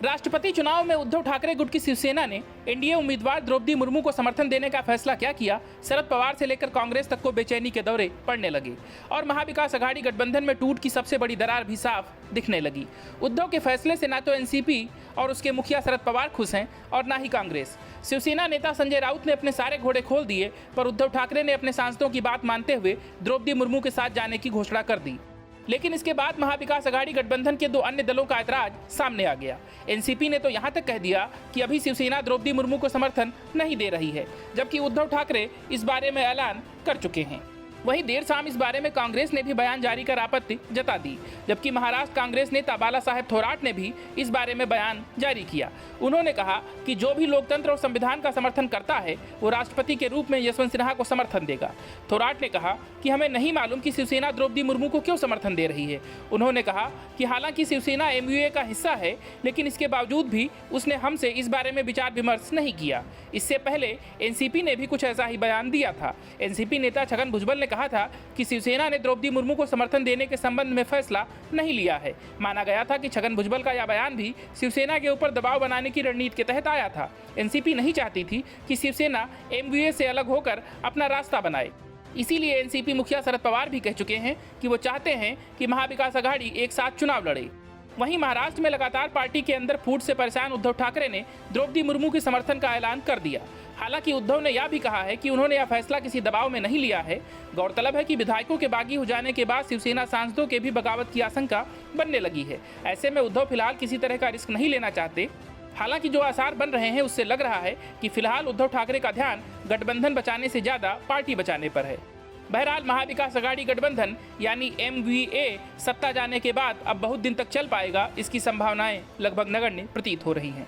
राष्ट्रपति चुनाव में उद्धव ठाकरे गुट की शिवसेना ने एनडीए उम्मीदवार द्रौपदी मुर्मू को समर्थन देने का फैसला क्या किया। शरद पवार से लेकर कांग्रेस तक को बेचैनी के दौरे पड़ने लगे और महाविकास अघाड़ी गठबंधन में टूट की सबसे बड़ी दरार भी साफ दिखने लगी। उद्धव के फैसले से ना तो एनसीपी और उसके मुखिया शरद पवार खुश हैं और ना ही कांग्रेस। शिवसेना नेता संजय राउत ने अपने सारे घोड़े खोल दिए, पर उद्धव ठाकरे ने अपने सांसदों की बात मानते हुए द्रौपदी मुर्मू के साथ जाने की घोषणा कर दी। लेकिन इसके बाद महाविकास अघाड़ी गठबंधन के दो अन्य दलों का ऐतराज सामने आ गया। एनसीपी ने तो यहां तक कह दिया कि अभी शिवसेना द्रौपदी मुर्मू को समर्थन नहीं दे रही है, जबकि उद्धव ठाकरे इस बारे में ऐलान कर चुके हैं। वहीं देर शाम इस बारे में कांग्रेस ने भी बयान जारी कर आपत्ति जता दी, जबकि महाराष्ट्र कांग्रेस नेता बाला साहेब थोराट ने भी इस बारे में बयान जारी किया। उन्होंने कहा कि जो भी लोकतंत्र और संविधान का समर्थन करता है वो राष्ट्रपति के रूप में यशवंत सिन्हा को समर्थन देगा। थोराट ने कहा कि हमें नहीं मालूम कि शिवसेना द्रौपदी मुर्मू को क्यों समर्थन दे रही है। उन्होंने कहा कि हालांकि शिवसेना एमयूए का हिस्सा है, लेकिन इसके बावजूद भी उसने हमसे इस बारे में विचार विमर्श नहीं किया। इससे पहले एनसीपी ने भी कुछ ऐसा ही बयान दिया था। एनसीपी नेता छगन भुजबल ने कहा था कि शिवसेना ने द्रौपदी मुर्मू को समर्थन देने के संबंध में फैसला नहीं लिया है। माना गया था कि छगन भुजबल का यह बयान भी शिवसेना के ऊपर दबाव बनाने की रणनीति के तहत आया था। एनसीपी नहीं चाहती थी कि शिवसेना एमयूए से अलग होकर अपना रास्ता बनाए। इसीलिए एनसीपी मुखिया शरद पवार भी कह चुके हैं कि वो चाहते हैं कि महाविकास अघाड़ी एक साथ चुनाव लड़े। वहीं महाराष्ट्र में लगातार पार्टी के अंदर फूट से परेशान उद्धव ठाकरे ने द्रौपदी मुर्मू के समर्थन का ऐलान कर दिया। हालांकि उद्धव ने यह भी कहा है कि उन्होंने यह फैसला किसी दबाव में नहीं लिया है। गौरतलब है कि विधायकों के बागी हो जाने के बाद शिवसेना सांसदों के भी बगावत की आशंका बनने लगी है। ऐसे में उद्धव फिलहाल किसी तरह का रिस्क नहीं लेना चाहते। हालांकि जो आसार बन रहे हैं उससे लग रहा है कि फिलहाल उद्धव ठाकरे का ध्यान गठबंधन बचाने से ज्यादा पार्टी बचाने पर है। बहरहाल महाविकास अघाड़ी गठबंधन यानी एमवीए सत्ता जाने के बाद अब बहुत दिन तक चल पाएगा, इसकी संभावनाएं लगभग नगण्य प्रतीत हो रही हैं।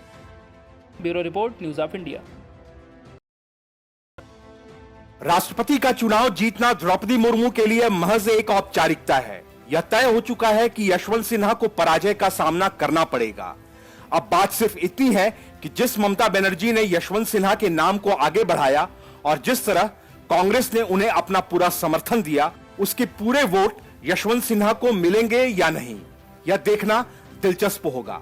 Bureau report, news of India. राष्ट्रपति का चुनाव जीतना द्रौपदी मुर्मू के लिए महज एक औपचारिकता है। यह तय हो चुका है कि यशवंत सिन्हा को पराजय का सामना करना पड़ेगा। अब बात सिर्फ इतनी है कि जिस ममता बनर्जी ने यशवंत सिन्हा के नाम को आगे बढ़ाया और जिस तरह कांग्रेस ने उन्हें अपना पूरा समर्थन दिया, उसके पूरे वोट यशवंत सिन्हा को मिलेंगे या नहीं, यह देखना दिलचस्प होगा।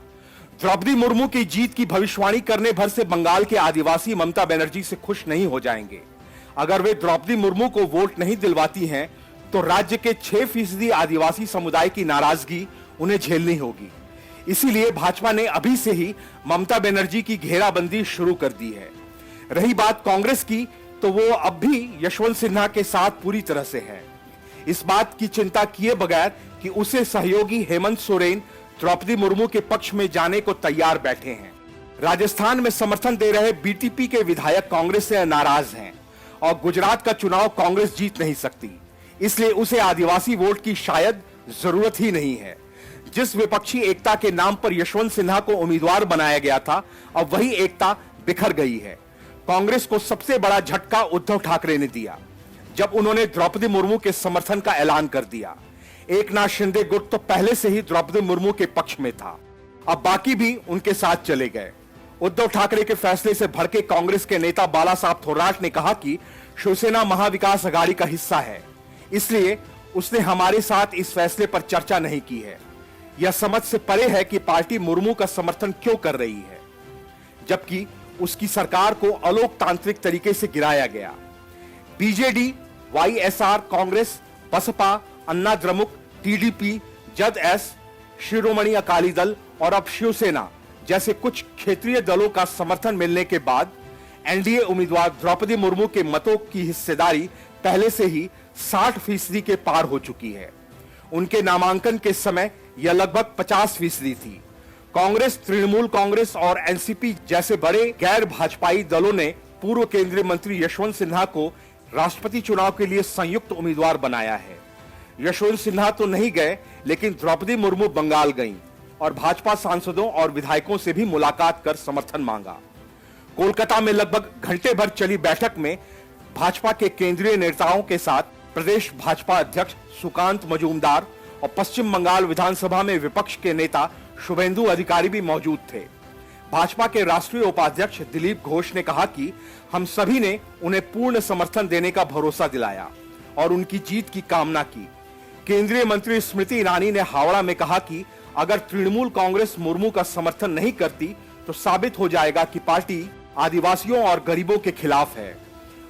द्रौपदी मुर्मू की जीत की भविष्यवाणी करने भर से बंगाल के आदिवासी ममता बनर्जी से खुश नहीं हो जाएंगे। अगर वे द्रौपदी मुर्मू को वोट नहीं दिलवाती हैं, तो राज्य के 6% आदिवासी समुदाय की नाराजगी उन्हें झेलनी होगी। इसीलिए भाजपा ने अभी से ही ममता बनर्जी की घेराबंदी शुरू कर दी है। रही बात कांग्रेस की, तो वो अब भी यशवंत सिन्हा के साथ पूरी तरह से है। इस बात की चिंता किए बगैर कि उसे सहयोगी हेमंत सोरेन द्रौपदी मुर्मू के पक्ष में जाने को तैयार बैठे हैं। राजस्थान में समर्थन दे रहे बीटीपी के विधायक कांग्रेस से नाराज हैं और गुजरात का चुनाव कांग्रेस जीत नहीं सकती, इसलिए उसे आदिवासी वोट की शायद जरूरत ही नहीं है। जिस विपक्षी एकता के नाम पर यशवंत सिन्हा को उम्मीदवार बनाया गया था, अब वही एकता बिखर गई है। कांग्रेस को सबसे बड़ा झटका उद्धव ठाकरे ने दिया जब उन्होंने द्रौपदी मुर्मू के समर्थन का ऐलान कर दिया। एकनाथ शिंदे गुट तो पहले से ही द्रौपदी मुर्मू के पक्ष में था, अब बाकी भी उनके साथ चले गए। उद्धव ठाकरे के फैसले से भड़के कांग्रेस के नेता बाला साहब थोराट ने कहा कि शिवसेना महाविकास अघाड़ी का हिस्सा है, इसलिए उसने हमारे साथ इस फैसले पर चर्चा नहीं की है। यह समझ से परे है कि पार्टी मुर्मू का समर्थन क्यों कर रही है, जबकि उसकी सरकार को अलोकतांत्रिक तरीके से गिराया गया। बीजेडी, वाईएसआर, कांग्रेस, बसपा, अन्ना द्रमुक, टीडीपी, जदएस, शिरोमणि अकाली दल और अब शिवसेना जैसे कुछ क्षेत्रीय दलों का समर्थन मिलने के बाद एनडीए उम्मीदवार द्रौपदी मुर्मू के मतों की हिस्सेदारी पहले से ही 60% के पार हो चुकी है। उनके नामांकन के समय यह लगभग 50% थी। कांग्रेस, तृणमूल कांग्रेस और एनसीपी जैसे बड़े गैर भाजपाई दलों ने पूर्व केंद्रीय मंत्री यशवंत सिन्हा को राष्ट्रपति चुनाव के लिए संयुक्त उम्मीदवार बनाया है। यशवंत सिन्हा तो नहीं गए, लेकिन द्रौपदी मुर्मू बंगाल गईं और भाजपा सांसदों और विधायकों से भी मुलाकात कर समर्थन मांगा। कोलकाता में लगभग घंटे भर चली बैठक में भाजपा के केंद्रीय नेताओं के साथ प्रदेश भाजपा अध्यक्ष सुकांत मजूमदार और पश्चिम बंगाल विधानसभा में विपक्ष के नेता शुभेंदु अधिकारी भी मौजूद थे। भाजपा के राष्ट्रीय उपाध्यक्ष दिलीप घोष ने कहा कि हम सभी ने उन्हें पूर्ण समर्थन देने का भरोसा दिलाया और उनकी जीत की कामना की। केंद्रीय मंत्री स्मृति ईरानी ने हावड़ा में कहा कि अगर तृणमूल कांग्रेस मुर्मू का समर्थन नहीं करती तो साबित हो जाएगा कि पार्टी आदिवासियों और गरीबों के खिलाफ है।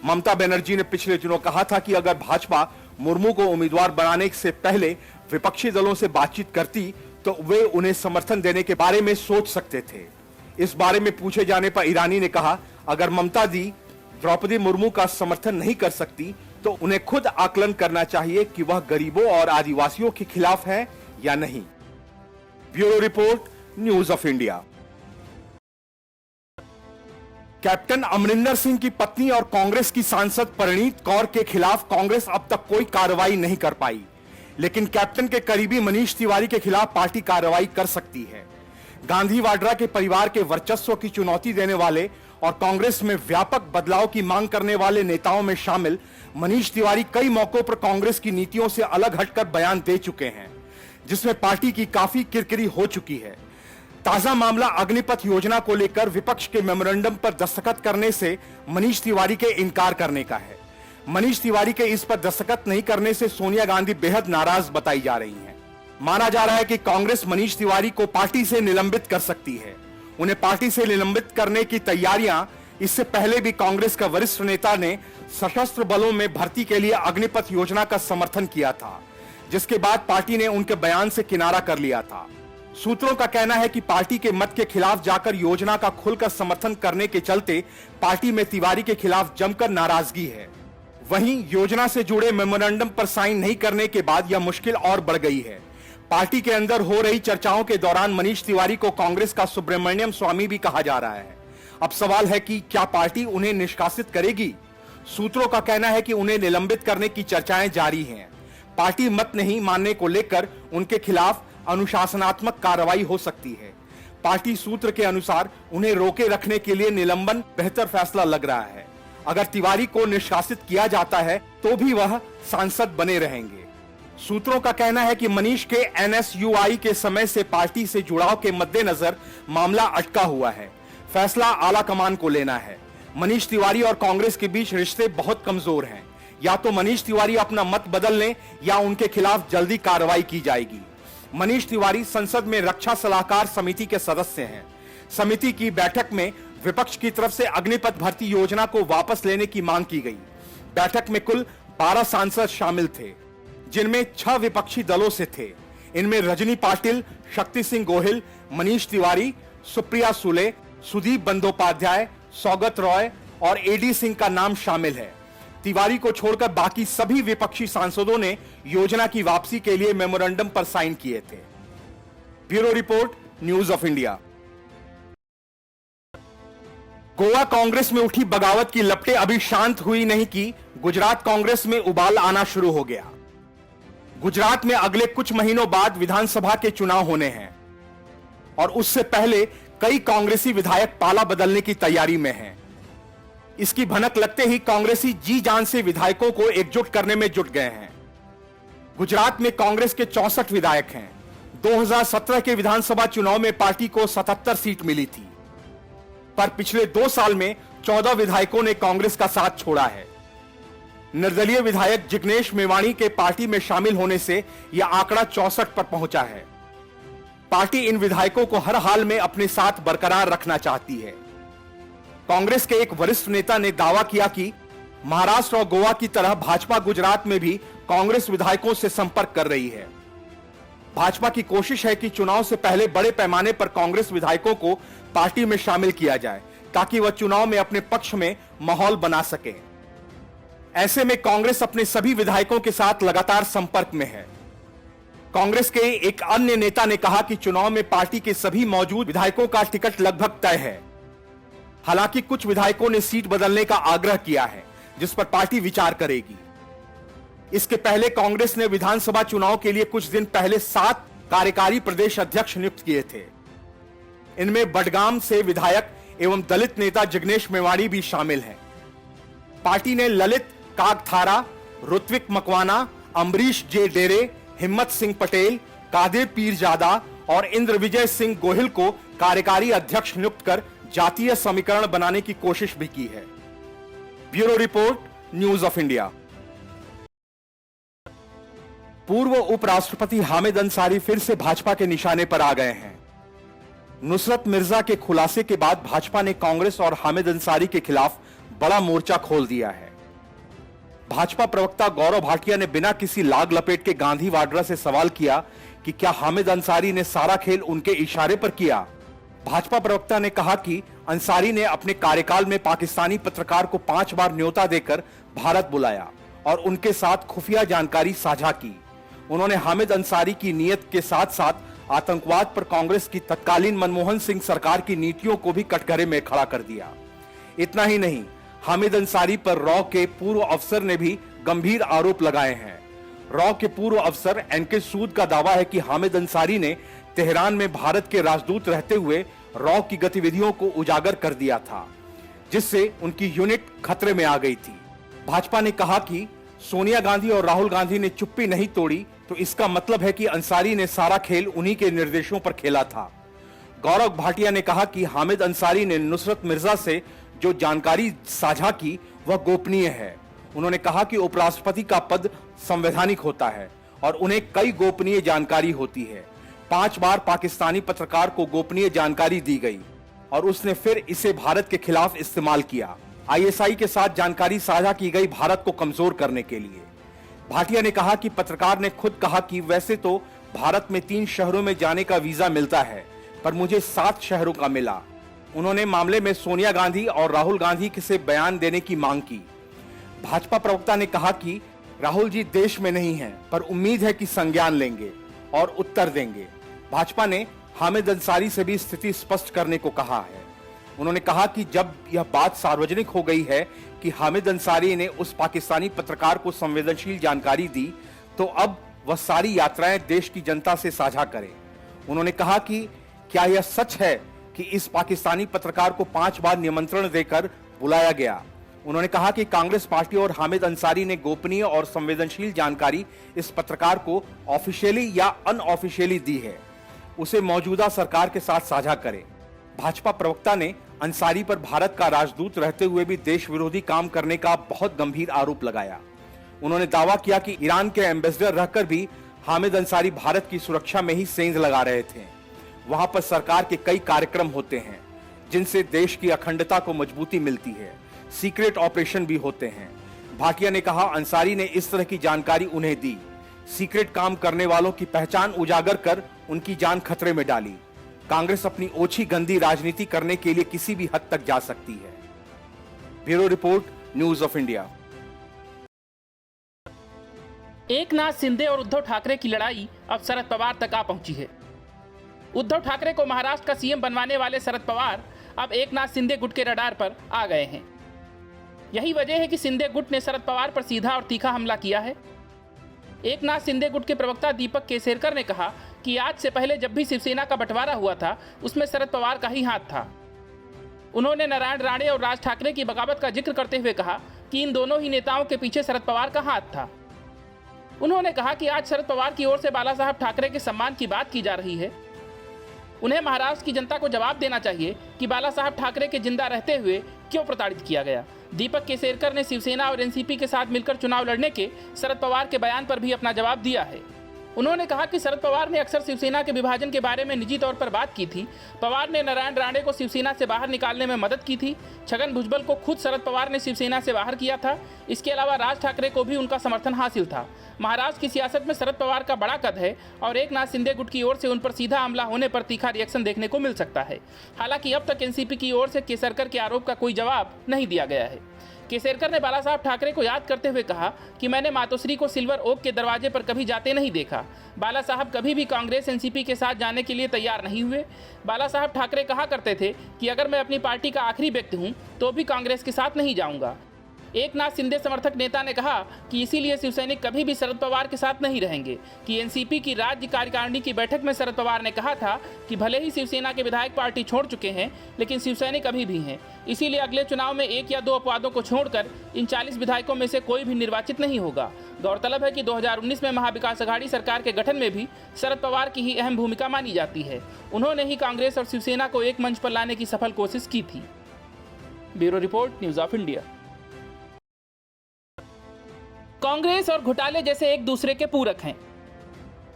ममता बनर्जी ने पिछले दिनों कहा था कि अगर भाजपा मुर्मू को उम्मीदवार बनाने से पहले विपक्षी दलों से बातचीत करती तो वे उन्हें समर्थन देने के बारे में सोच सकते थे। इस बारे में पूछे जाने पर ईरानी ने कहा, अगर ममता दी द्रौपदी मुर्मू का समर्थन नहीं कर सकती तो उन्हें खुद आकलन करना चाहिए कि वह गरीबों और आदिवासियों के खिलाफ है या नहीं। Bureau report, news of India. Captain Amarinder Singh की पत्नी और कांग्रेस की सांसद परिणीत कौर के खिलाफ कांग्रेस अब तक कोई कार्रवाई नहीं कर पाई, लेकिन कैप्टन के करीबी मनीष तिवारी के खिलाफ पार्टी कार्रवाई कर सकती है। गांधी वाड्रा के परिवार के वर्चस्व की चुनौती देने वाले और कांग्रेस में व्यापक बदलाव की मांग करने वाले नेताओं में शामिल मनीष तिवारी कई मौकों पर कांग्रेस की नीतियों से अलग हटकर बयान दे चुके हैं, जिसमें पार्टी की काफी किरकिरी हो चुकी है। ताजा मामला अग्निपथ योजना को लेकर विपक्ष के मेमोरेंडम पर दस्तखत करने से मनीष तिवारी के इनकार करने का है। मनीष तिवारी के इस पर दस्तखत नहीं करने से सोनिया गांधी बेहद नाराज बताई जा रही हैं। माना जा रहा है कि कांग्रेस मनीष तिवारी को पार्टी से निलंबित कर सकती है। उन्हें पार्टी से निलंबित करने की तैयारियां इससे पहले भी कांग्रेस का वरिष्ठ नेता ने सशस्त्र बलों में भर्ती के लिए अग्निपथ योजना का समर्थन किया था, जिसके बाद पार्टी ने उनके बयान से किनारा कर लिया था। सूत्रों का कहना है कि पार्टी के मत के खिलाफ जाकर योजना का खुलकर समर्थन करने के चलते पार्टी में तिवारी के खिलाफ जमकर नाराजगी है। वहीं योजना से जुड़े मेमोरेंडम पर साइन नहीं करने के बाद यह मुश्किल और बढ़ गई है। पार्टी के अंदर हो रही चर्चाओं के दौरान मनीष तिवारी को कांग्रेस का सुब्रमण्यम स्वामी भी कहा जा रहा है। अब सवाल है कि क्या पार्टी उन्हें निष्कासित करेगी? सूत्रों का कहना है कि उन्हें निलंबित करने की चर्चाएं जारी हैं। पार्टी मत नहीं मानने को लेकर उनके खिलाफ अनुशासनात्मक कार्रवाई हो सकती है। पार्टी सूत्र के अनुसार उन्हें रोके रखने के लिए निलंबन बेहतर फैसला लग रहा है। अगर तिवारी को निष्कासित किया जाता है तो भी वह सांसद बने रहेंगे। सूत्रों का कहना है कि मनीष के एनएसयूआई के समय से पार्टी से जुड़ाव के मद्देनजर मामला अटका हुआ है। फैसला आला कमान को लेना है। मनीष तिवारी और कांग्रेस के बीच रिश्ते बहुत कमजोर हैं। या तो मनीष तिवारी अपना मत बदल लें या उनके खिलाफ जल्दी कार्रवाई की जाएगी। मनीष तिवारी संसद में रक्षा सलाहकार समिति के सदस्य हैं। समिति की बैठक में विपक्ष की तरफ से अग्निपथ भर्ती योजना को वापस लेने की मांग की गई। बैठक में कुल 12 सांसद शामिल थे, जिनमें 6 विपक्षी दलों से थे। इनमें रजनी पाटिल, शक्ति सिंह गोहिल, मनीष तिवारी, सुप्रिया सुले, सुदीप बंदोपाध्याय, सौगत रॉय और एडी सिंह का नाम शामिल है। तिवारी को छोड़कर बाकी सभी विपक्षी सांसदों ने योजना की वापसी के लिए मेमोरेंडम पर साइन किए थे। Bureau report, news of India. Goa Congress में उठी बगावत की लपटें अभी शांत हुई नहीं कि गुजरात कांग्रेस में उबाल आना शुरू हो गया। गुजरात में अगले कुछ महीनों बाद विधानसभा के चुनाव होने हैं और उससे पहले कई कांग्रेसी विधायक पाला बदलने की तैयारी में हैं। इसकी भनक लगते ही कांग्रेसी जी जान से विधायकों को एकजुट करने में जुट गए हैं। गुजरात में कांग्रेस के 64 विधायक हैं। 2017 के विधानसभा चुनाव में पार्टी को 77 सीट मिली थी, पर पिछले 2 साल में 14 विधायकों ने कांग्रेस का साथ छोड़ा है। निर्दलीय विधायक जिग्नेश मेवाणी के पार्टी में शामिल होने से यह आंकड़ा 64 पर पहुंचा है। पार्टी इन विधायकों को हर हाल में अपने साथ बरकरार रखना चाहती है। कांग्रेस के एक वरिष्ठ नेता ने दावा किया कि महाराष्ट्र और गोवा की तरह भाजपा गुजरात में भी कांग्रेस विधायकों से संपर्क कर रही है। भाजपा की कोशिश है कि चुनाव से पहले बड़े पैमाने पर कांग्रेस विधायकों को पार्टी में शामिल किया जाए, ताकि वह चुनाव में अपने पक्ष में माहौल बना सके। ऐसे में कांग्रेस अपने सभी विधायकों के साथ लगातार संपर्क में है। कांग्रेस के एक अन्य नेता ने कहा कि चुनाव में पार्टी के सभी मौजूद विधायकों का टिकट लगभग तय है। हालांकि कुछ विधायकों ने सीट बदलने का आग्रह किया है, जिस पर पार्टी विचार करेगी। इसके पहले कांग्रेस ने विधानसभा चुनाव के लिए कुछ दिन पहले 7 कार्यकारी प्रदेश अध्यक्ष नियुक्त किए थे। इनमें बडगाम से विधायक एवं दलित नेता जिग्नेश मेवाणी भी शामिल हैं। पार्टी ने ललित कागथारा, ऋत्विक मकवाना, अम्बरीश जे डेरे, हिम्मत सिंह पटेल, कादिर पीरजादा और इंद्र विजय सिंह गोहिल को कार्यकारी अध्यक्ष नियुक्त कर जातीय समीकरण बनाने की कोशिश भी की है। Bureau report, news of India. पूर्व उपराष्ट्रपति हामिद अंसारी फिर से भाजपा के निशाने पर आ गए हैं। नुसरत मिर्जा के खुलासे के बाद भाजपा ने कांग्रेस और हामिद अंसारी के खिलाफ बड़ा मोर्चा खोल दिया है। भाजपा प्रवक्ता गौरव भाटिया ने बिना किसी लाग लपेट के गांधी वाड्रा से सवाल किया कि क्या हामिद अंसारी ने सारा खेल उनके इशारे पर किया। भाजपा प्रवक्ता ने कहा कि अंसारी ने अपने कार्यकाल में पाकिस्तानी पत्रकार को 5 बार न्योता देकर भारत बुलाया और उनके साथ खुफिया जानकारी साझा की। उन्होंने हामिद अंसारी की नीयत के साथ साथ आतंकवाद पर कांग्रेस की तत्कालीन मनमोहन सिंह सरकार की नीतियों को भी कटघरे में खड़ा कर दिया। इतना ही नहीं, हामिद अंसारी पर रॉ के पूर्व अफसर ने भी गंभीर आरोप लगाए हैं। रॉ के पूर्व अफसर एनके सूद का दावा है कि हामिद अंसारी ने तेहरान में भारत के राजदूत रहते हुए रॉ की गतिविधियों को उजागर कर दिया था, जिससे उनकी यूनिट खतरे में आ गई थी। भाजपा ने कहा कि सोनिया गांधी और राहुल गांधी ने चुप्पी नहीं तोड़ी, तो इसका मतलब है कि अंसारी ने सारा खेल उन्हीं के निर्देशों पर खेला था। गौरव भाटिया ने कहा कि हामिद अंसारी ने नुसरत मिर्जा से जो जानकारी साझा की वह गोपनीय है। उन्होंने कहा कि उपराष्ट्रपति का पद संवैधानिक होता है और उन्हें कई गोपनीय जानकारी होती है। 5 बार पाकिस्तानी पत्रकार को गोपनीय जानकारी दी गई और उसने फिर इसे भारत के खिलाफ इस्तेमाल किया। आईएसआई के साथ जानकारी साझा की गई भारत को कमजोर करने के लिए। भाटिया ने कहा कि पत्रकार ने खुद कहा कि वैसे तो भारत में 3 शहरों में जाने का वीजा मिलता है, पर मुझे 7 शहरों का मिला। उन्होंने मामले में सोनिया गांधी और राहुल गांधी से बयान देने की मांग की। भाजपा प्रवक्ता ने कहा कि राहुल जी देश में नहीं हैं, पर उम्मीद है कि संज्ञान लेंगे और उत्तर देंगे। भाजपा ने हामिद अंसारी से भी स्थिति स्पष्ट करने को कहा है। उन्होंने कहा कि जब यह बात सार्वजनिक हो गई है कि हामिद अंसारी ने उस पाकिस्तानी पत्रकार को संवेदनशील जानकारी दी, तो अब वह सारी यात्राएं देश की जनता से साझा करें। उन्होंने कहा कि क्या यह सच है कि इस पाकिस्तानी पत्रकार को 5 बार निमंत्रण देकर बुलाया गया। उन्होंने कहा कि कांग्रेस पार्टी और हामिद अंसारी ने गोपनीय और संवेदनशील जानकारी इस पत्रकार को ऑफिशियली या अनऑफिशियली दी है, उसे मौजूदा सरकार के साथ साझा करें। भाजपा प्रवक्ता ने अंसारी पर भारत का राजदूत रहते हुए भी देश विरोधी काम करने का बहुत गंभीर आरोप लगाया। उन्होंने दावा किया कि ईरान के एम्बेसडर रहकर भी हामिद अंसारी भारत की सुरक्षा में ही सेंध लगा रहे थे। वहां पर सरकार के कई कार्यक्रम होते हैं जिनसे देश की अखंडता को मजबूती मिलती है। सीक्रेट ऑपरेशन भी होते हैं। भाटिया ने कहा अंसारी ने इस तरह की जानकारी उन्हें दी, सीक्रेट काम करने वालों की पहचान उजागर कर उनकी जान खतरे में डाली। कांग्रेस अपनी ओछी गंदी राजनीति करने के लिए किसी भी हद तक जा सकती है। Bureau report, news of India. Eknath Shinde और उद्धव ठाकरे की लड़ाई अब शरद पवार तक आ पहुंची है। उद्धव ठाकरे को महाराष्ट्र का सीएम बनवाने वाले शरद पवार अब एकनाथ शिंदे गुट के रडार पर आ गए हैं। यही वजह है कि शिंदे गुट ने शरद पवार पर सीधा और तीखा हमला किया है। एकनाथ शिंदे गुट के प्रवक्ता दीपक केसरकर ने कहा कि आज से पहले जब भी शिवसेना का बंटवारा हुआ था उसमें शरद पवार का ही हाथ था। उन्होंने नारायण राणे और राज ठाकरे की बगावत का जिक्र करते हुए कहा कि इन दोनों ही नेताओं के पीछे शरद पवार का हाथ था। उन्होंने कहा कि आज शरद पवार की ओर से बाला साहब ठाकरे के सम्मान की बात की जा रही है। उन्हें महाराष्ट्र की जनता को जवाब देना चाहिए कि बाला साहब ठाकरे के जिंदा रहते हुए क्यों प्रताड़ित किया गया। दीपक केसरकर ने शिवसेना और एनसीपी के साथ मिलकर चुनाव लड़ने के शरद पवार के बयान पर भी अपना जवाब दिया है। उन्होंने कहा कि शरद पवार ने अक्सर शिवसेना के विभाजन के बारे में निजी तौर पर बात की थी। पवार ने नारायण राणे को शिवसेना से बाहर निकालने में मदद की थी। छगन भुजबल को खुद शरद पवार ने शिवसेना से बाहर किया था। इसके अलावा राज ठाकरे को भी उनका समर्थन हासिल था। महाराष्ट्र की सियासत में शरद पवार का बड़ा कद है और एकनाथ शिंदे गुट की ओर से उन पर सीधा हमला होने पर तीखा रिएक्शन देखने को मिल सकता है। हालांकि अब तक एनसीपी की ओर से केसरकर के आरोप का कोई जवाब नहीं दिया गया है। केसरकर ने बाला साहब ठाकरे को याद करते हुए कहा कि मैंने मातोश्री को सिल्वर ओक के दरवाजे पर कभी जाते नहीं देखा। बाला साहब कभी भी कांग्रेस एनसीपी के साथ जाने के लिए तैयार नहीं हुए। बाला साहब ठाकरे कहा करते थे कि अगर मैं अपनी पार्टी का आखिरी व्यक्ति हूं तो भी कांग्रेस के साथ नहीं जाऊंगा। एकनाथ शिंदे समर्थक नेता ने कहा कि इसीलिए शिवसैनिक कभी भी शरद पवार के साथ नहीं रहेंगे कि एनसीपी की राज्य कार्यकारिणी की बैठक में शरद पवार ने कहा था कि भले ही शिवसेना के विधायक पार्टी छोड़ चुके हैं लेकिन शिवसैनिक अभी भी हैं। इसीलिए अगले चुनाव में 1 या 2 अपवादों को छोड़कर इन 40 विधायकों में से कोई भी निर्वाचित नहीं होगा। गौरतलब है कि 2019 में महाविकास अघाड़ी सरकार के गठन में भी शरद पवार की ही अहम भूमिका मानी जाती है। उन्होंने ही कांग्रेस और शिवसेना को एक मंच पर लाने की सफल कोशिश की थी। Bureau report, news of India. Congress और घोटाले जैसे एक दूसरे के पूरक हैं।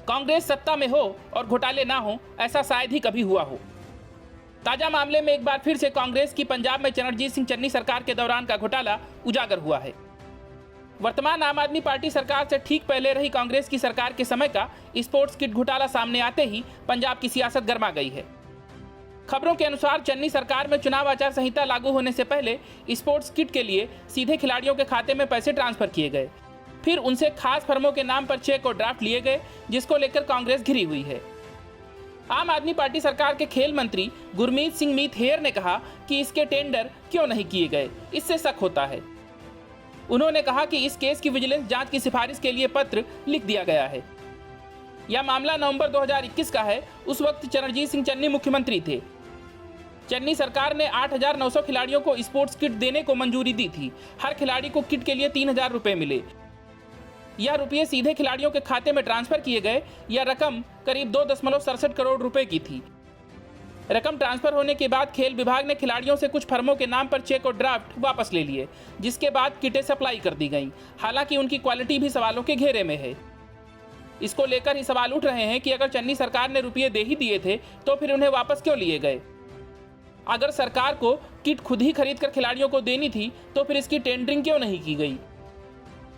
कांग्रेस सत्ता में हो और घोटाले ना हो, ऐसा शायद ही कभी हुआ हो। ताजा मामले में एक बार फिर से कांग्रेस की पंजाब में चरणजीत सिंह चन्नी सरकार के दौरान का घोटाला उजागर हुआ है। वर्तमान आम आदमी पार्टी सरकार से ठीक पहले रही कांग्रेस की सरकार के समय का स्पोर्ट्स किट घोटाला सामने आते ही पंजाब की सियासत गर्मा गई है। खबरों के अनुसार चन्नी सरकार में चुनाव आचार संहिता लागू होने से पहले स्पोर्ट्स किट के लिए सीधे खिलाड़ियों के खाते में पैसे ट्रांसफर किए गए, फिर उनसे खास फर्मों के नाम पर चेक और ड्राफ्ट लिए गए, जिसको लेकर कांग्रेस घिरी हुई है। आम आदमी पार्टी सरकार के खेल मंत्री गुरमीत सिंह मीत हेयर ने कहा कि इसके टेंडर क्यों नहीं किए गए, इससे शक होता है। उन्होंने कहा कि इस केस की विजिलेंस जांच की सिफारिश के लिए पत्र लिख दिया गया है। यह मामला नवंबर 2021 का है। उस वक्त चरणजीत सिंह चन्नी मुख्यमंत्री थे। चन्नी सरकार ने 8,900 खिलाड़ियों को स्पोर्ट्स किट देने को मंजूरी दी थी। हर खिलाड़ी को किट के लिए 3,000 रुपए मिले। यह रुपये सीधे खिलाड़ियों के खाते में ट्रांसफर किए गए। यह रकम करीब 2.67 करोड़ रुपए की थी। रकम ट्रांसफर होने के बाद खेल विभाग ने खिलाड़ियों से कुछ फर्मों के नाम पर चेक और ड्राफ्ट वापस ले लिए, जिसके बाद किटें सप्लाई कर दी गईं। हालांकि उनकी क्वालिटी भी सवालों के घेरे में है। इसको लेकर ही सवाल उठ रहे हैं कि अगर चन्नी सरकार ने रुपये दे ही दिए थे तो फिर उन्हें वापस क्यों लिए गए। अगर सरकार को किट खुद ही खरीद कर खिलाड़ियों को देनी थी तो फिर इसकी टेंडरिंग क्यों नहीं की गई।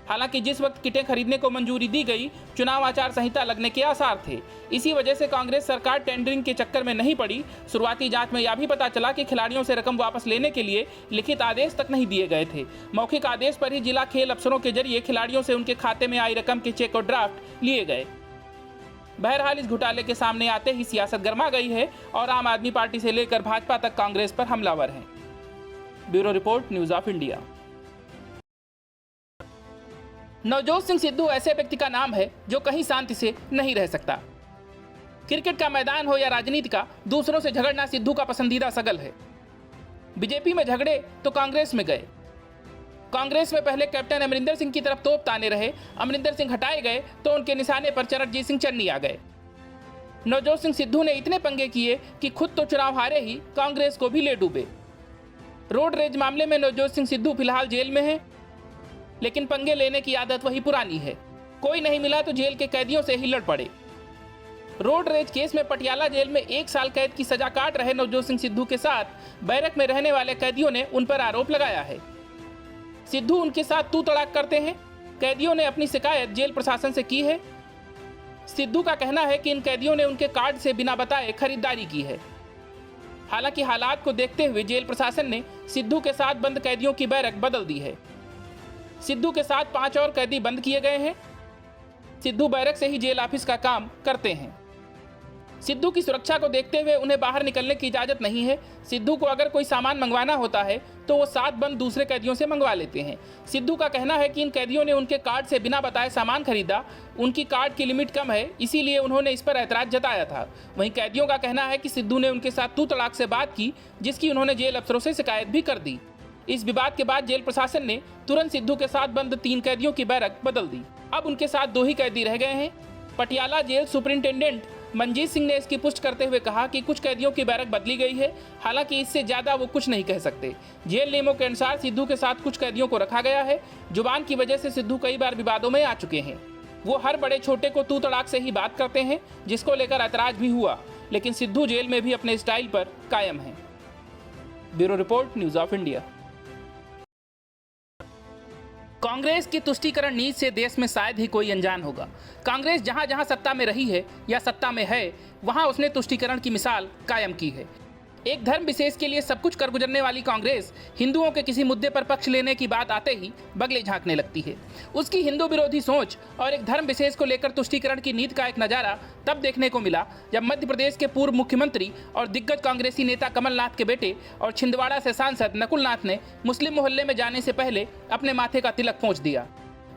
हालांकि जिस वक्त किटें खरीदने को मंजूरी दी गई, चुनाव आचार संहिता लगने के आसार थे। इसी वजह से कांग्रेस सरकार टेंडरिंग के चक्कर में नहीं पड़ी। शुरुआती जांच में यह भी पता चला कि खिलाड़ियों से रकम वापस लेने के लिए लिखित आदेश तक नहीं दिए गए थे। मौखिक आदेश पर ही जिला खेल अफसरों के जरिए खिलाड़ियों से उनके खाते में आई रकम के चेक और ड्राफ्ट लिए गए। बहरहाल इस घोटाले के सामने आते ही सियासत गर्मा गई है और आम आदमी पार्टी से लेकर भाजपा तक कांग्रेस पर हमलावर हैं। Bureau report, news of India. Navjot Singh Sidhu ऐसे व्यक्ति का नाम है जो कहीं शांति से नहीं रह सकता। क्रिकेट का मैदान हो या राजनीति का, दूसरों से झगड़ना सिद्धू का पसंदीदा शगल है। बीजेपी में झगड़े तो कांग्रेस में गए। कांग्रेस में पहले कैप्टन अमरिंदर सिंह की तरफ तोप ताने रहे। अमरिंदर सिंह हटाए गए तो उनके निशाने पर चरणजीत सिंह चन्नी आ गए। नवजोत सिंह सिद्धू ने इतने पंगे किए कि खुद तो चुनाव हारे ही, कांग्रेस को भी ले डूबे। रोड रेज मामले में नवजोत सिंह सिद्धू फिलहाल जेल में है, लेकिन पंगे लेने की आदत वही पुरानी है। कोई नहीं मिला तो जेल के कैदियों से ही लड़ पड़े। रोड रेज केस में पटियाला जेल में 1 साल कैद की सजा काट रहे नवजोत सिंह सिद्धू के साथ बैरक में रहने वाले कैदियों ने उन पर आरोप लगाया है। सिद्धू उनके साथ तू तड़ाक करते हैं। कैदियों ने अपनी शिकायत जेल प्रशासन से की है। सिद्धू का कहना है कि इन कैदियों ने उनके कार्ड से बिना बताए खरीदारी की है। हालांकि हालात को देखते हुए जेल प्रशासन ने सिद्धू के साथ बंद कैदियों की बैरक बदल दी है। सिद्धू के साथ 5 और कैदी बंद किए गए हैं। सिद्धू बैरक से ही जेल ऑफिस का काम करते हैं। सिद्धू की सुरक्षा को देखते हुए उन्हें बाहर निकलने की इजाजत नहीं है। सिद्धू को अगर कोई सामान मंगवाना होता है तो वो 7 बंद दूसरे कैदियों से मंगवा लेते हैं। सिद्धू का कहना है कि इन कैदियों ने उनके कार्ड से बिना बताए सामान खरीदा। उनकी कार्ड की लिमिट कम है, इसीलिए उन्होंने इस पर ऐतराज जताया था। वहीं कैदियों का कहना है कि सिद्धू ने उनके साथ तू तड़ाक से बात की, जिसकी उन्होंने जेल अफसरों से शिकायत भी कर दी। इस विवाद के बाद जेल प्रशासन ने तुरंत सिद्धू के साथ बंद 3 कैदियों की बैरक बदल दी। अब उनके साथ 2 ही कैदी रह गए हैं। पटियाला जेल सुपरिंटेंडेंट मंजीत सिंह ने इसकी पुष्टि करते हुए कहा कि कुछ कैदियों की बैरक बदली गई है। हालांकि इससे ज्यादा वो कुछ नहीं कह सकते। जेल नियमों के अनुसार सिद्धू के साथ कुछ कैदियों को रखा गया है। जुबान की वजह से सिद्धू कई बार विवादों में आ चुके हैं। वो हर बड़े छोटे को तू तड़ाक से ही बात करते हैं, जिसको लेकर ऐतराज भी हुआ। लेकिन सिद्धू जेल में भी अपने स्टाइल पर कायम है। Bureau report, news of India. Congress की तुष्टीकरण नीति से देश में शायद ही कोई अनजान होगा। कांग्रेस जहां जहां सत्ता में रही है या सत्ता में है, वहां उसने तुष्टीकरण की मिसाल कायम की है। एक धर्म विशेष के लिए सब कुछ कर गुजरने वाली कांग्रेस हिंदुओं के किसी मुद्दे पर पक्ष लेने की बात आते ही बगले झांकने लगती है। उसकी हिंदू विरोधी सोच और एक धर्म विशेष को लेकर तुष्टीकरण की नीति का एक नजारा तब देखने को मिला जब मध्य प्रदेश के पूर्व मुख्यमंत्री और दिग्गज कांग्रेसी नेता कमलनाथ के बेटे और छिंदवाड़ा से सांसद नकुल नाथ ने मुस्लिम मोहल्ले में जाने से पहले अपने माथे का तिलक पोंछ दिया।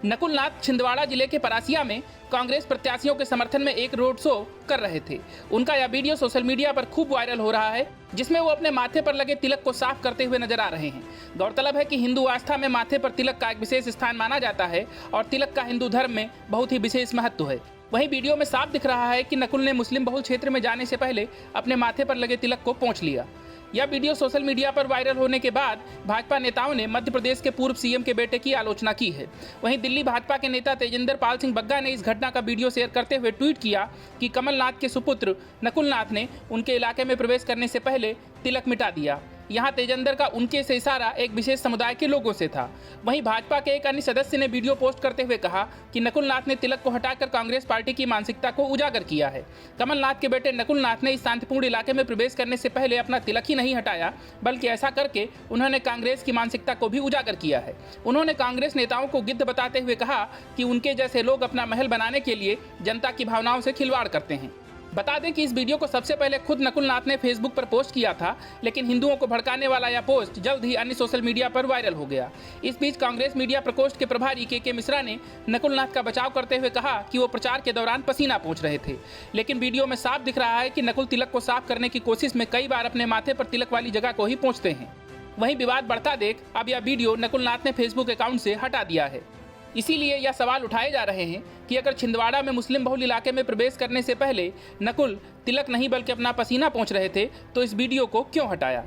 नकुल नाथ छिंदवाड़ा जिले के परासिया में कांग्रेस प्रत्याशियों के समर्थन में एक रोड शो कर रहे थे। उनका यह वीडियो सोशल मीडिया पर खूब वायरल हो रहा है, जिसमें वो अपने माथे पर लगे तिलक को साफ करते हुए नजर आ रहे हैं। गौरतलब है कि हिंदू आस्था में माथे पर तिलक का एक विशेष स्थान माना जाता है और तिलक का हिंदू धर्म में बहुत ही विशेष महत्व है। वहीं वीडियो में साफ दिख रहा है कि नकुल ने मुस्लिम बहुल क्षेत्र में जाने से पहले अपने माथे पर लगे तिलक को पोंछ लिया। यह वीडियो सोशल मीडिया पर वायरल होने के बाद भाजपा नेताओं ने मध्य प्रदेश के पूर्व सीएम के बेटे की आलोचना की है। वहीं दिल्ली भाजपा के नेता तेजेंद्र पाल सिंह बग्गा ने इस घटना का वीडियो शेयर करते हुए ट्वीट किया कि कमलनाथ के सुपुत्र नकुलनाथ ने उनके इलाके में प्रवेश करने से पहले तिलक मिटा दिया। यहाँ तेजेंद्र का उनके से इशारा एक विशेष समुदाय के लोगों से था। वहीं भाजपा के एक अन्य सदस्य ने वीडियो पोस्ट करते हुए कहा कि नकुलनाथ ने तिलक को हटाकर कांग्रेस पार्टी की मानसिकता को उजागर किया है। कमलनाथ के बेटे नकुलनाथ ने इस शांतिपूर्ण इलाके में प्रवेश करने से पहले अपना तिलक ही नहीं हटाया, बल्कि ऐसा करके उन्होंने कांग्रेस की मानसिकता को भी उजागर किया है। उन्होंने कांग्रेस नेताओं को गिद्ध बताते हुए कहा कि उनके जैसे लोग अपना महल बनाने के लिए जनता की भावनाओं से खिलवाड़ करते हैं। बता दें कि इस वीडियो को सबसे पहले खुद नकुलनाथ ने फेसबुक पर पोस्ट किया था, लेकिन हिंदुओं को भड़काने वाला यह पोस्ट जल्द ही अन्य सोशल मीडिया पर वायरल हो गया। इस बीच कांग्रेस मीडिया प्रकोष्ठ के प्रभारी के मिश्रा ने नकुलनाथ का बचाव करते हुए कहा कि वो प्रचार के दौरान पसीना पोंछ रहे थे, लेकिन वीडियो में साफ दिख रहा है कि नकुल तिलक को साफ करने की कोशिश में कई बार अपने माथे पर तिलक वाली जगह को ही पोंछते हैं। वहीं विवाद बढ़ता देख अब यह वीडियो नकुलनाथ ने फेसबुक अकाउंट से हटा दिया है। इसीलिए यह सवाल उठाए जा रहे हैं कि अगर छिंदवाड़ा में मुस्लिम बहुल इलाके में प्रवेश करने से पहले नकुल तिलक नहीं बल्कि अपना पसीना पोंछ रहे थे, तो इस वीडियो को क्यों हटाया।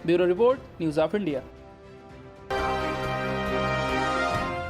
Bureau report, news of India.